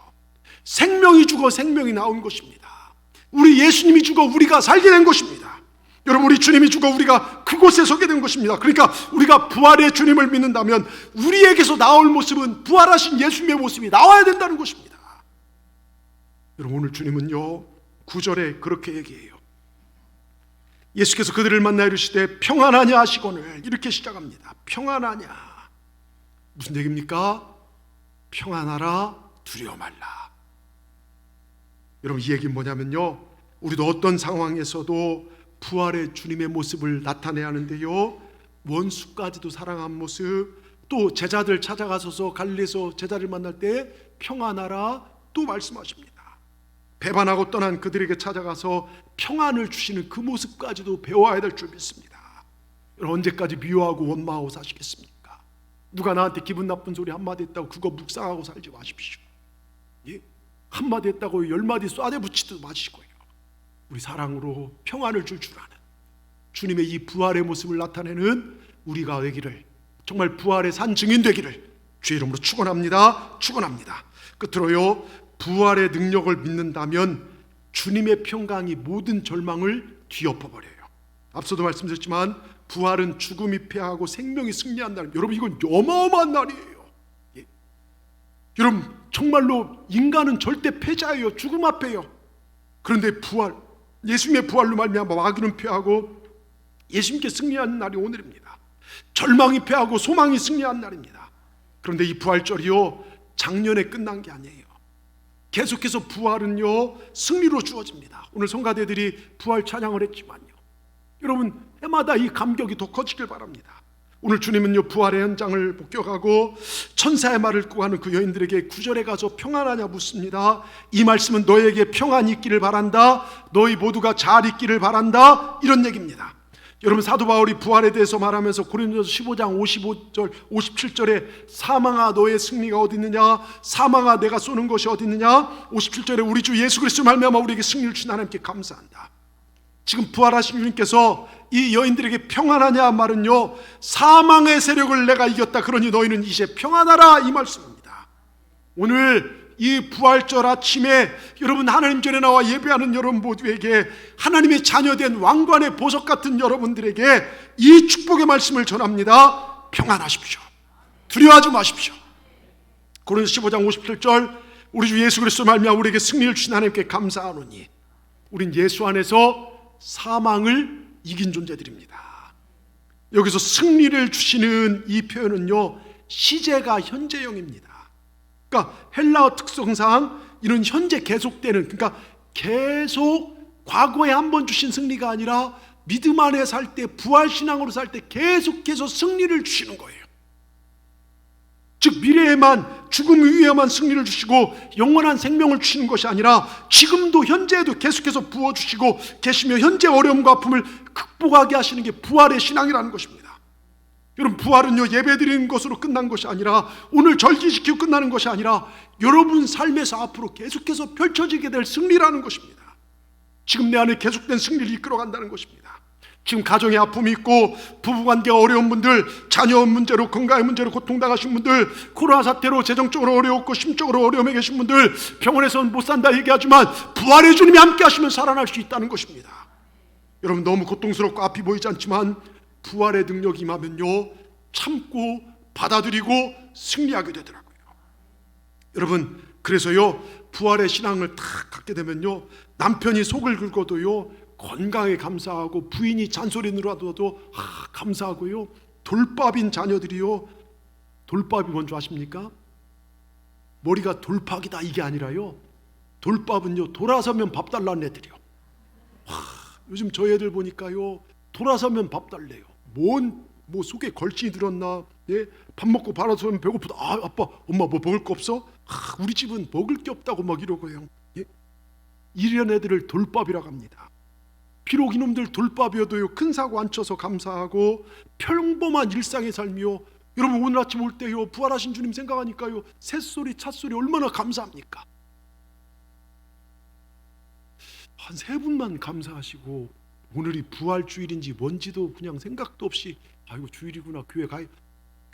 생명이 죽어 생명이 나온 것입니다. 우리 예수님이 죽어 우리가 살게 된 것입니다. 여러분 우리 주님이 죽어 우리가 그곳에 서게 된 것입니다. 그러니까 우리가 부활의 주님을 믿는다면 우리에게서 나올 모습은 부활하신 예수님의 모습이 나와야 된다는 것입니다. 여러분 오늘 주님은요 9절에 그렇게 얘기해요. 예수께서 그들을 만나 이르시되 평안하냐 하시거늘, 이렇게 시작합니다. 평안하냐, 무슨 얘기입니까? 평안하라, 두려워 말라. 여러분 이 얘기는 뭐냐면요, 우리도 어떤 상황에서도 부활의 주님의 모습을 나타내야 하는데요, 원수까지도 사랑한 모습, 또 제자들 찾아가서서 갈릴리에서 제자를 만날 때 평안하라 또 말씀하십니다. 배반하고 떠난 그들에게 찾아가서 평안을 주시는 그 모습까지도 배워야 될 줄 믿습니다. 여러분 언제까지 미워하고 원망하고 사시겠습니까? 누가 나한테 기분 나쁜 소리 한마디 했다고 그거 묵상하고 살지 마십시오. 예? 한마디 했다고 10마디 쏴대 붙이도 마시고요, 우리 사랑으로 평안을 줄 아는 주님의 이 부활의 모습을 나타내는 우리가 되기를, 정말 부활의 산 증인 되기를 주의 이름으로 축원합니다. 축원합니다. 끝으로요, 부활의 능력을 믿는다면 주님의 평강이 모든 절망을 뒤엎어버려요. 앞서도 말씀드렸지만 부활은 죽음이 패하고 생명이 승리한다는, 여러분 이건 어마어마한 날이에요. 예. 여러분 정말로 인간은 절대 패자예요. 죽음 앞에요. 그런데 부활, 예수님의 부활로 말미암아 마귀는 패하고 예수님께 승리하는 날이 오늘입니다. 절망이 패하고 소망이 승리한 날입니다. 그런데 이 부활절이요 작년에 끝난 게 아니에요. 계속해서 부활은요 승리로 주어집니다. 오늘 성가대들이 부활 찬양을 했지만요, 여러분 해마다 이 감격이 더 커지길 바랍니다. 오늘 주님은요 부활의 현장을 목격하고 천사의 말을 듣고 가는 그 여인들에게 9절에 가서 평안하냐 묻습니다. 이 말씀은 너에게 평안이 있기를 바란다, 너희 모두가 잘 있기를 바란다, 이런 얘기입니다. 여러분 사도 바울이 부활에 대해서 말하면서 고린도서 15장 55절 57절에 사망아 너의 승리가 어디 있느냐, 사망아 내가 쏘는 것이 어디 있느냐, 57절에 우리 주 예수 그리스도 말미암아 우리에게 승리를 주신 하나님께 감사한다. 지금 부활하신 주님께서 이 여인들에게 평안하냐 말은요, 사망의 세력을 내가 이겼다, 그러니 너희는 이제 평안하라, 이 말씀입니다. 오늘 이 부활절 아침에 여러분 하나님 전에 나와 예배하는 여러분 모두에게, 하나님의 자녀된 왕관의 보석 같은 여러분들에게 이 축복의 말씀을 전합니다. 평안하십시오. 두려워하지 마십시오. 고린도서 15장 57절 우리 주 예수 그리스도 말미암아 우리에게 승리를 주신 하나님께 감사하노니, 우린 예수 안에서 사망을 이긴 존재들입니다. 여기서 승리를 주시는 이 표현은요 시제가 현재형입니다. 그러니까 헬라어 특성상 이런 현재 계속되는, 그러니까 계속 과거에 한번 주신 승리가 아니라 믿음 안에 살 때, 부활신앙으로 살 때 계속해서 승리를 주시는 거예요. 즉 미래에만, 죽음 이후에만 승리를 주시고 영원한 생명을 주시는 것이 아니라 지금도 현재에도 계속해서 부어주시고 계시며 현재 어려움과 아픔을 극복하게 하시는 게 부활의 신앙이라는 것입니다. 여러분 부활은요 예배드리는 것으로 끝난 것이 아니라, 오늘 절기지키고 끝나는 것이 아니라 여러분 삶에서 앞으로 계속해서 펼쳐지게 될 승리라는 것입니다. 지금 내 안에 계속된 승리를 이끌어간다는 것입니다. 지금 가정에 아픔이 있고 부부관계가 어려운 분들, 자녀 문제로, 건강의 문제로 고통당하신 분들, 코로나 사태로 재정적으로 어려웠고 심적으로 어려움에 계신 분들, 병원에서는 못 산다 얘기하지만 부활의 주님이 함께 하시면 살아날 수 있다는 것입니다. 여러분 너무 고통스럽고 앞이 보이지 않지만 부활의 능력이 임하면요 참고 받아들이고 승리하게 되더라고요. 여러분 그래서요 부활의 신앙을 딱 갖게 되면요, 남편이 속을 긁어도요 건강에 감사하고, 부인이 잔소리 늘어도 감사하고요, 돌밥인 자녀들이요, 돌밥이 뭔지 아십니까? 머리가 돌팍이다 이게 아니라요, 돌밥은요 돌아서면 밥 달라는 애들이요. 요즘 저희 애들 보니까요 돌아서면 밥 달래요. 뭐 속에 걸친이 들었나? 예? 밥 먹고 바라서면 배고프다. 아빠 엄마 뭐 먹을 거 없어? 우리 집은 먹을 게 없다고 막 이러고요. 예? 이런 애들을 돌밥이라고 합니다. 비록 이놈들 돌밥이어도요 큰 사고 안 쳐서 감사하고 평범한 일상의 삶이요. 여러분 오늘 아침 올 때요 부활하신 주님 생각하니까요 새소리 찻소리 얼마나 감사합니까? 한 3분만 감사하시고 오늘이 부활주일인지 뭔지도 그냥 생각도 없이 아이고 주일이구나 교회 가요.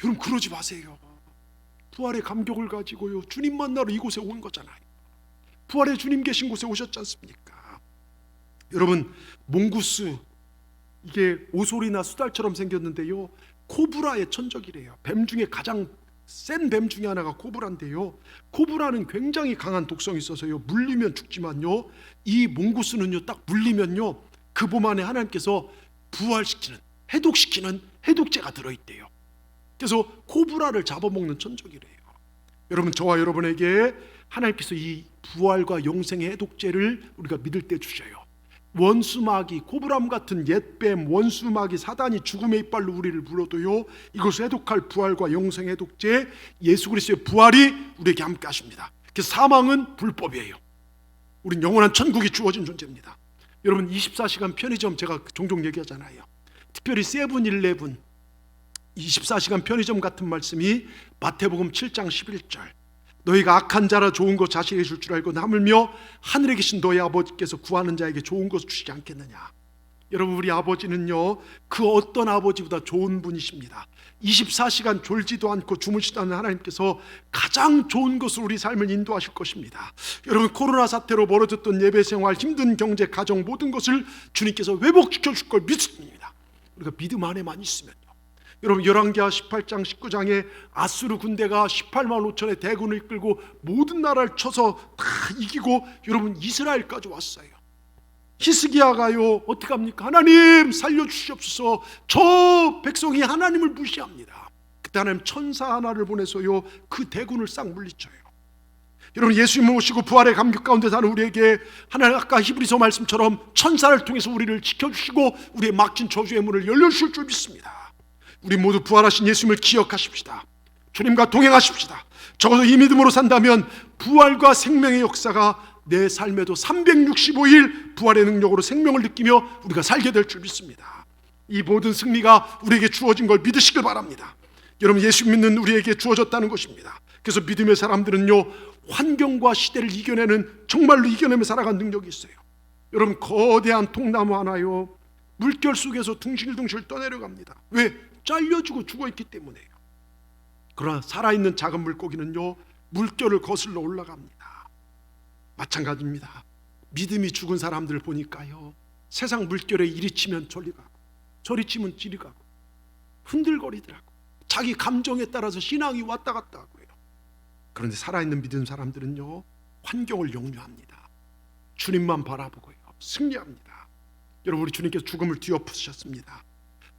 여러분 그러지 마세요. 부활의 감격을 가지고요 주님 만나러 이곳에 온 거잖아요. 부활의 주님 계신 곳에 오셨지 않습니까? 여러분 몽구스, 이게 오솔이나 수달처럼 생겼는데요 코브라의 천적이래요. 뱀 중에 가장 센 뱀 중에 하나가 코브라인데요, 코브라는 굉장히 강한 독성이 있어서요 물리면 죽지만요 이 몽구스는요 딱 물리면요 그 몸 안에 하나님께서 부활시키는, 해독시키는 해독제가 들어있대요. 그래서 코브라를 잡아먹는 천적이래요. 여러분 저와 여러분에게 하나님께서 이 부활과 영생의 해독제를 우리가 믿을 때 주셔요. 원수마귀, 코브람 같은 옛뱀, 원수마귀, 사단이 죽음의 이빨로 우리를 물어도요 이것을 해독할 부활과 영생 해독제 예수 그리스도의 부활이 우리에게 함께 하십니다. 그래서 사망은 불법이에요. 우린 영원한 천국이 주어진 존재입니다. 여러분 24시간 편의점 제가 종종 얘기하잖아요. 특별히 세븐일레븐 24시간 편의점 같은 말씀이 마태복음 7장 11절, 너희가 악한 자라 좋은 것 자식에게 줄 줄 알고 하물며 하늘에 계신 너희 아버지께서 구하는 자에게 좋은 것을 주시지 않겠느냐. 여러분 우리 아버지는요 그 어떤 아버지보다 좋은 분이십니다. 24시간 졸지도 않고 주무시도 않는 하나님께서 가장 좋은 것으로 우리 삶을 인도하실 것입니다. 여러분 코로나 사태로 멀어졌던 예배생활, 힘든 경제, 가정 모든 것을 주님께서 회복시켜 줄 걸 믿습니다. 우리가 믿음 안에만 있으면요. 여러분 열왕기하 18장 19장에 아수르 군대가 18만 5천의 대군을 이끌고 모든 나라를 쳐서 다 이기고 여러분 이스라엘까지 왔어요. 히스기야가요 어떻게 합니까? 하나님 살려주시옵소서. 저 백성이 하나님을 무시합니다. 그때 하나님 천사 하나를 보내서요 그 대군을 싹 물리쳐요. 여러분, 예수님을 모시고 부활의 감격 가운데 사는 우리에게 하나님 아까 히브리서 말씀처럼 천사를 통해서 우리를 지켜주시고 우리의 막힌 저주의 문을 열려주실 줄 믿습니다. 우리 모두 부활하신 예수님을 기억하십시다. 주님과 동행하십시다. 적어도 이 믿음으로 산다면 부활과 생명의 역사가 내 삶에도 365일 부활의 능력으로 생명을 느끼며 우리가 살게 될 줄 믿습니다. 이 모든 승리가 우리에게 주어진 걸 믿으시길 바랍니다. 여러분, 예수 믿는 우리에게 주어졌다는 것입니다. 그래서 믿음의 사람들은요, 환경과 시대를 이겨내는, 정말로 이겨내며 살아가는 능력이 있어요. 여러분, 거대한 통나무 하나요, 물결 속에서 둥실둥실 떠내려갑니다. 왜? 잘려주고 죽어있기 때문에요. 그러나 살아있는 작은 물고기는요, 물결을 거슬러 올라갑니다. 마찬가지입니다. 믿음이 죽은 사람들 보니까요, 세상 물결에 이리 치면 저리 가고 저리 치면 저리 가고 흔들거리더라고. 자기 감정에 따라서 신앙이 왔다 갔다 하고요. 그런데 살아있는 믿음 사람들은요, 환경을 용서합니다. 주님만 바라보고요, 승리합니다. 여러분, 우리 주님께서 죽음을 뒤엎으셨습니다.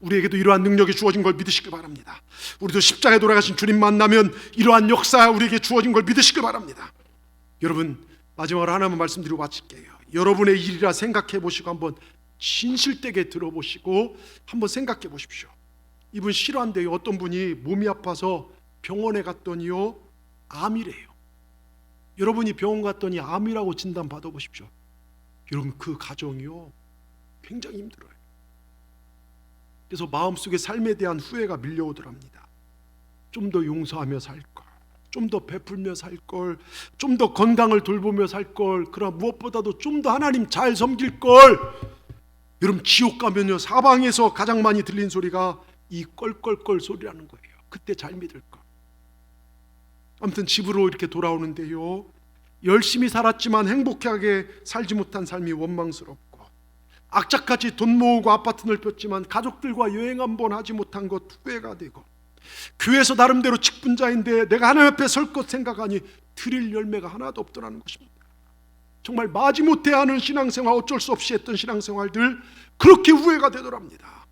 우리에게도 이러한 능력이 주어진 걸 믿으시길 바랍니다. 우리도 십자가에 돌아가신 주님 만나면 이러한 역사 우리에게 주어진 걸 믿으시길 바랍니다. 여러분, 마지막으로 하나만 말씀드리고 마칠게요. 여러분의 일이라 생각해 보시고 한번 진실되게 들어보시고 한번 생각해 보십시오. 이분 실화인데요, 어떤 분이 몸이 아파서 병원에 갔더니요, 암이래요. 여러분이 병원 갔더니 암이라고 진단 받아보십시오. 여러분, 그 가정이요, 굉장히 힘들어요. 그래서 마음속에 삶에 대한 후회가 밀려오더랍니다. 좀 더 용서하며 살걸, 좀 더 베풀며 살걸, 좀 더 건강을 돌보며 살걸, 그러나 무엇보다도 좀 더 하나님 잘 섬길걸. 여러분, 지옥 가면요, 사방에서 가장 많이 들린 소리가 이 껄껄껄 소리라는 거예요. 그때 잘 믿을걸. 아무튼 집으로 이렇게 돌아오는데요, 열심히 살았지만 행복하게 살지 못한 삶이 원망스럽고, 악착같이 돈 모으고 아파트 넓혔지만 가족들과 여행 한번 하지 못한 것 후회가 되고, 교회에서 나름대로 직분자인데 내가 하나님 앞에 설 것 생각하니 드릴 열매가 하나도 없더라는 것입니다. 정말 마지못해 하는 신앙생활, 어쩔 수 없이 했던 신앙생활들, 그렇게 후회가 되더랍니다.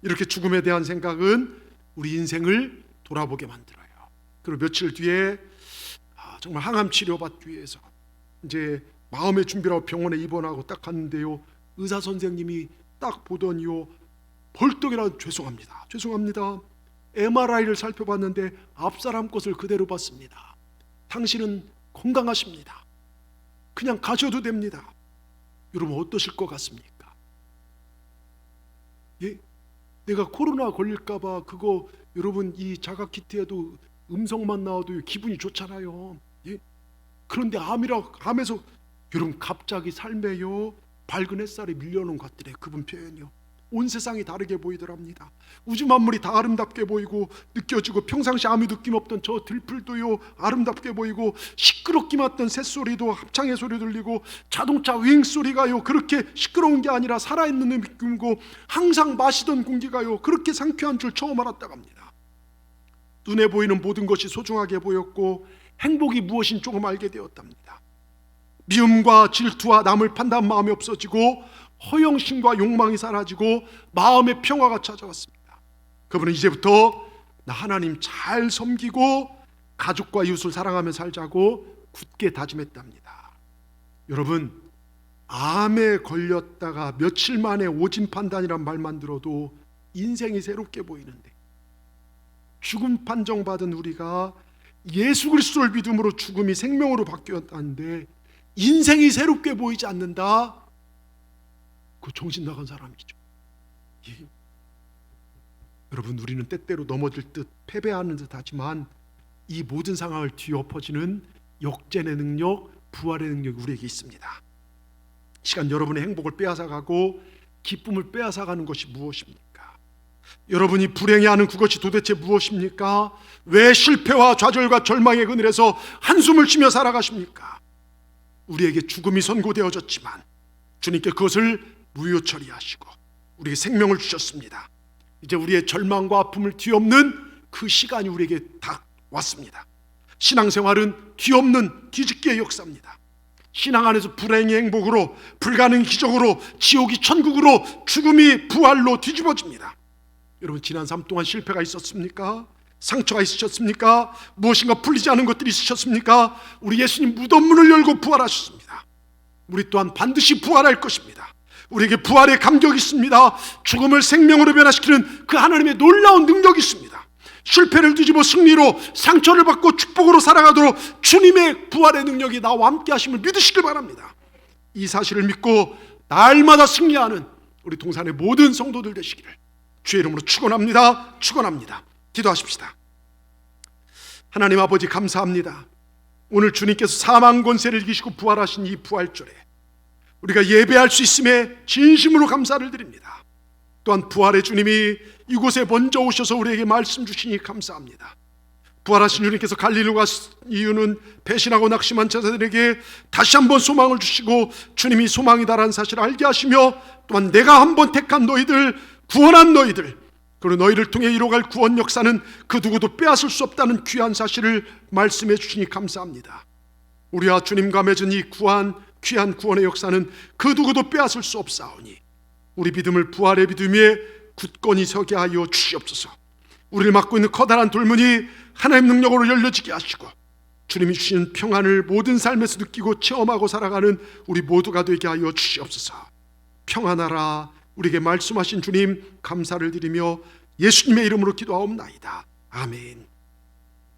이렇게 죽음에 대한 생각은 우리 인생을 돌아보게 만들어요. 그리고 며칠 뒤에 정말 항암 치료받기 위해서 이제 마음의 준비라고 병원에 입원하고 딱 갔는데요, 의사 선생님이 딱 보더니요, 벌떡이라도 죄송합니다. MRI를 살펴봤는데 앞사람 것을 그대로 봤습니다. 당신은 건강하십니다. 그냥 가셔도 됩니다. 여러분, 어떠실 것 같습니까? 예? 내가 코로나 걸릴까봐 그거 여러분 이 자가키트에도 음성만 나와도 기분이 좋잖아요. 예? 그런데 암에서 여러분, 갑자기 삶에요, 밝은 햇살이 밀려오는 것들에 그분 표현이요, 온 세상이 다르게 보이더랍니다. 우주 만물이 다 아름답게 보이고 느껴지고, 평상시 아무 느낌 없던 저 들풀도요 아름답게 보이고, 시끄럽기만 했던 새소리도 합창의 소리 들리고, 자동차 윙 소리가요 그렇게 시끄러운 게 아니라 살아있는 느낌이고, 항상 마시던 공기가요 그렇게 상쾌한 줄 처음 알았다고 합니다. 눈에 보이는 모든 것이 소중하게 보였고, 행복이 무엇인 조금 알게 되었답니다. 미움과 질투와 남을 판단한 마음이 없어지고, 허영심과 욕망이 사라지고, 마음의 평화가 찾아왔습니다. 그분은 이제부터 나 하나님 잘 섬기고 가족과 이웃을 사랑하며 살자고 굳게 다짐했답니다. 여러분, 암에 걸렸다가 며칠 만에 오진 판단이란 말만 들어도 인생이 새롭게 보이는데, 죽음 판정받은 우리가 예수 그리스도를 믿음으로 죽음이 생명으로 바뀌었다는데 인생이 새롭게 보이지 않는다? 그 정신 나간 사람이죠. 예. 여러분, 우리는 때때로 넘어질 듯 패배하는 듯 하지만 이 모든 상황을 뒤엎어지는 역전의 능력, 부활의 능력이 우리에게 있습니다. 시간 여러분의 행복을 빼앗아가고 기쁨을 빼앗아가는 것이 무엇입니까? 여러분이 불행해하는 그것이 도대체 무엇입니까? 왜 실패와 좌절과 절망의 그늘에서 한숨을 쉬며 살아가십니까? 우리에게 죽음이 선고되어졌지만 주님께 그것을 무효 처리하시고 우리에게 생명을 주셨습니다. 이제 우리의 절망과 아픔을 뒤엎는 그 시간이 우리에게 다 왔습니다. 신앙생활은 뒤엎는 뒤집기의 역사입니다. 신앙 안에서 불행이 행복으로, 불가능이 기적으로, 지옥이 천국으로, 죽음이 부활로 뒤집어집니다. 여러분, 지난 삶 동안 실패가 있었습니까? 상처가 있으셨습니까? 무엇인가 풀리지 않은 것들이 있으셨습니까? 우리 예수님 무덤문을 열고 부활하셨습니다. 우리 또한 반드시 부활할 것입니다. 우리에게 부활의 감격이 있습니다. 죽음을 생명으로 변화시키는 그 하나님의 놀라운 능력이 있습니다. 실패를 뒤집어 승리로, 상처를 받고 축복으로 살아가도록 주님의 부활의 능력이 나와 함께 하심을 믿으시길 바랍니다. 이 사실을 믿고 날마다 승리하는 우리 동산의 모든 성도들 되시기를 주의 이름으로 축원합니다. 축원합니다. 기도하십시다. 하나님 아버지, 감사합니다. 오늘 주님께서 사망 권세를 이기시고 부활하신 이 부활절에 우리가 예배할 수 있음에 진심으로 감사를 드립니다. 또한 부활의 주님이 이곳에 먼저 오셔서 우리에게 말씀 주시니 감사합니다. 부활하신 주님께서 갈릴리로 가신 이유는 배신하고 낙심한 자들에게 다시 한번 소망을 주시고 주님이 소망이다라는 사실을 알게 하시며, 또한 내가 한번 택한 너희들, 구원한 너희들, 그리고 너희를 통해 이뤄갈 구원 역사는 그 누구도 빼앗을 수 없다는 귀한 사실을 말씀해 주시니 감사합니다. 우리와 주님과 맺은 이 귀한 구원의 역사는 그 누구도 빼앗을 수 없사오니 우리 믿음을 부활의 믿음에 굳건히 서게 하여 주시옵소서. 우리를 막고 있는 커다란 돌문이 하나님 능력으로 열려지게 하시고 주님이 주신 평안을 모든 삶에서 느끼고 체험하고 살아가는 우리 모두가 되게 하여 주시옵소서. 평안하라 우리에게 말씀하신 주님 감사를 드리며 예수님의 이름으로 기도하옵나이다. 아멘.